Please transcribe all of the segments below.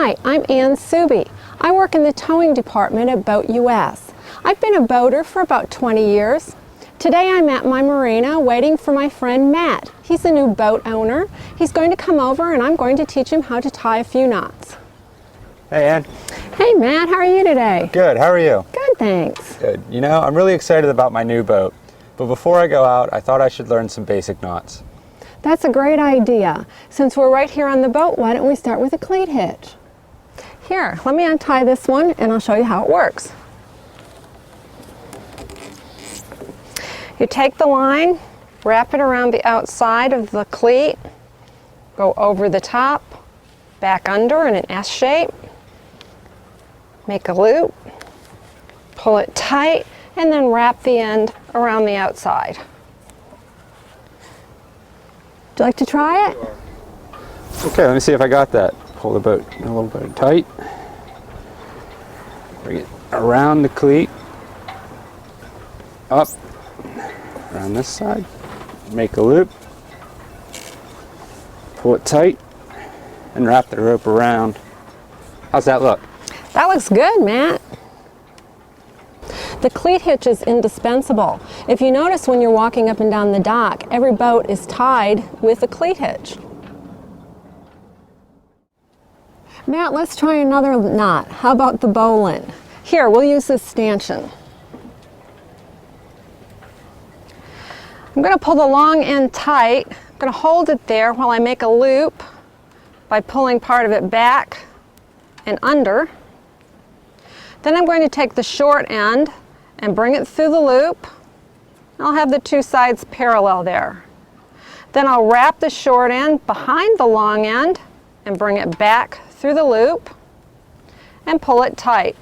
Hi, I'm Ann Suby. I work in the towing department at BoatUS. I've been a boater for about 20 years. Today I'm at my marina waiting for my friend Matt. He's a new boat owner. He's going to come over and I'm going to teach him how to tie a few knots. Hey Ann. Hey Matt, how are you today? Good, how are you? Good, thanks. Good. You know, I'm really excited about my new boat, but before I go out, I thought I should learn some basic knots. That's a great idea. Since we're right here on the boat, why don't we start with a cleat hitch? Here, let me untie this one and I'll show you how it works. You take the line, wrap it around the outside of the cleat, go over the top, back under in an S shape, make a loop, pull it tight, and then wrap the end around the outside. Would you like to try it? Okay, let me see if I got that. Pull the boat a little bit tight. Bring it around the cleat. Up. Around this side. Make a loop. Pull it tight. And wrap the rope around. How's that look? That looks good, Matt. The cleat hitch is indispensable. If you notice when you're walking up and down the dock, every boat is tied with a cleat hitch. Matt, let's try another knot. How about the bowline? Here, we'll use this stanchion. I'm going to pull the long end tight. I'm going to hold it there while I make a loop by pulling part of it back and under. Then I'm going to take the short end and bring it through the loop. I'll have the two sides parallel there. Then I'll wrap the short end behind the long end and bring it back through the loop and pull it tight.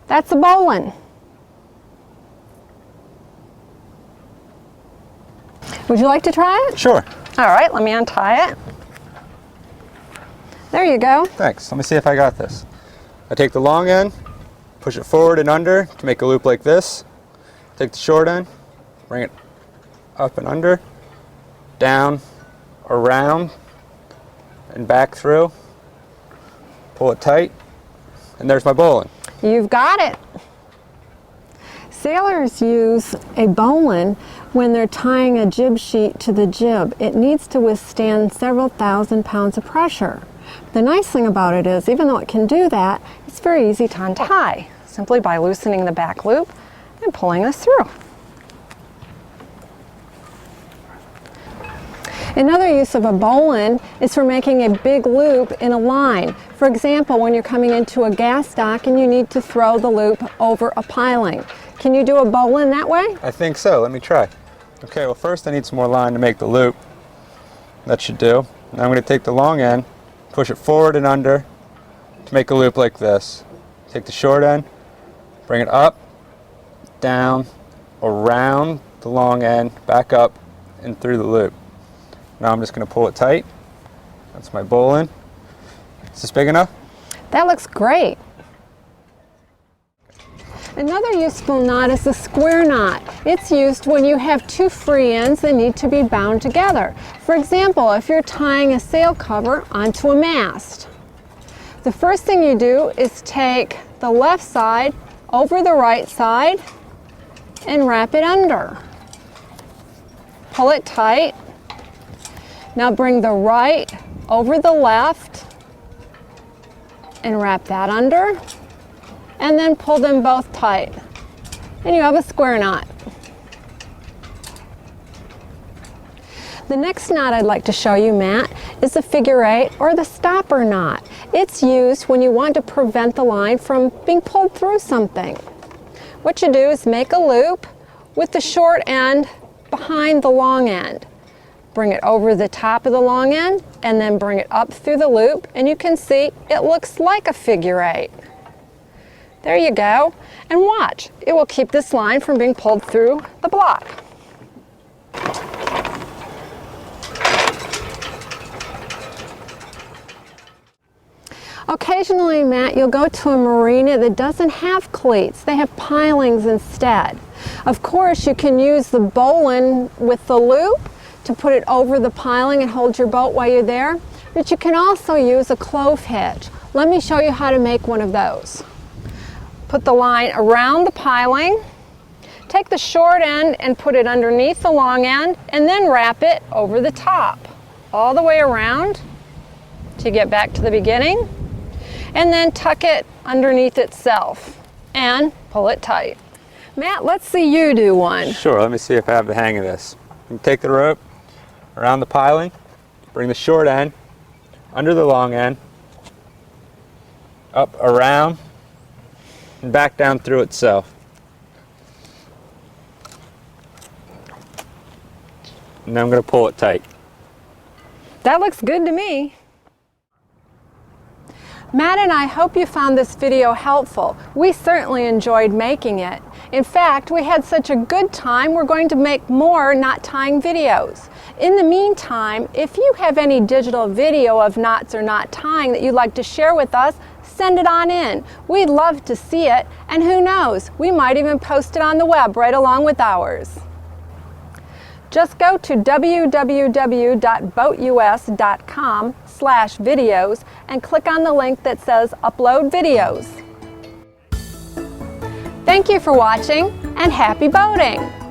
That's a bowline. Would you like to try it? Sure. All right, let me untie it. There you go. Thanks. Let me see if I got this. I take the long end, push it forward and under to make a loop like this. Take the short end, bring it up and under, down, around, and back through. Pull it tight, and there's my bowline. You've got it. Sailors use a bowline when they're tying a jib sheet to the jib. It needs to withstand several thousand pounds of pressure. The nice thing about it is, even though it can do that, it's very easy to untie, simply by loosening the back loop and pulling this through. Another use of a bowline is for making a big loop in a line. For example, when you're coming into a gas dock and you need to throw the loop over a piling. Can you do a bowline that way? I think so. Let me try. Okay, well first I need some more line to make the loop. That should do. Now I'm going to take the long end, push it forward and under to make a loop like this. Take the short end, bring it up, down, around the long end, back up and through the loop. Now I'm just going to pull it tight. That's my bowline. Is this big enough? That looks great. Another useful knot is the square knot. It's used when you have two free ends that need to be bound together. For example, if you're tying a sail cover onto a mast. The first thing you do is take the left side over the right side and wrap it under. Pull it tight. Now bring the right over the left and wrap that under. And then pull them both tight. And you have a square knot. The next knot I'd like to show you, Matt, is the figure 8 or the stopper knot. It's used when you want to prevent the line from being pulled through something. What you do is make a loop with the short end behind the long end. Bring it over the top of the long end and then bring it up through the loop, and you can see it looks like a figure 8. There you go. And watch, it will keep this line from being pulled through the block. Occasionally, Matt, you'll go to a marina that doesn't have cleats. They have pilings instead. Of course, you can use the bowline with the loop to put it over the piling and hold your boat while you're there. but you can also use a clove hitch. Let me show you how to make one of those. Put the line around the piling, take the short end and put it underneath the long end, and then wrap it over the top, all the way around to get back to the beginning, and then tuck it underneath itself and pull it tight. Matt, let's see you do one. Sure, let me see if I have the hang of this. You take the rope around the piling, bring the short end under the long end, up around, and back down through itself. And then I'm going to pull it tight. That looks good to me. Matt and I hope you found this video helpful. We certainly enjoyed making it. In fact, we had such a good time, we're going to make more knot tying videos. In the meantime, if you have any digital video of knots or knot tying that you'd like to share with us, send it on in. We'd love to see it, and who knows, we might even post it on the web right along with ours. Just go to www.boatus.com/videos and click on the link that says Upload Videos. Thank you for watching, and happy boating!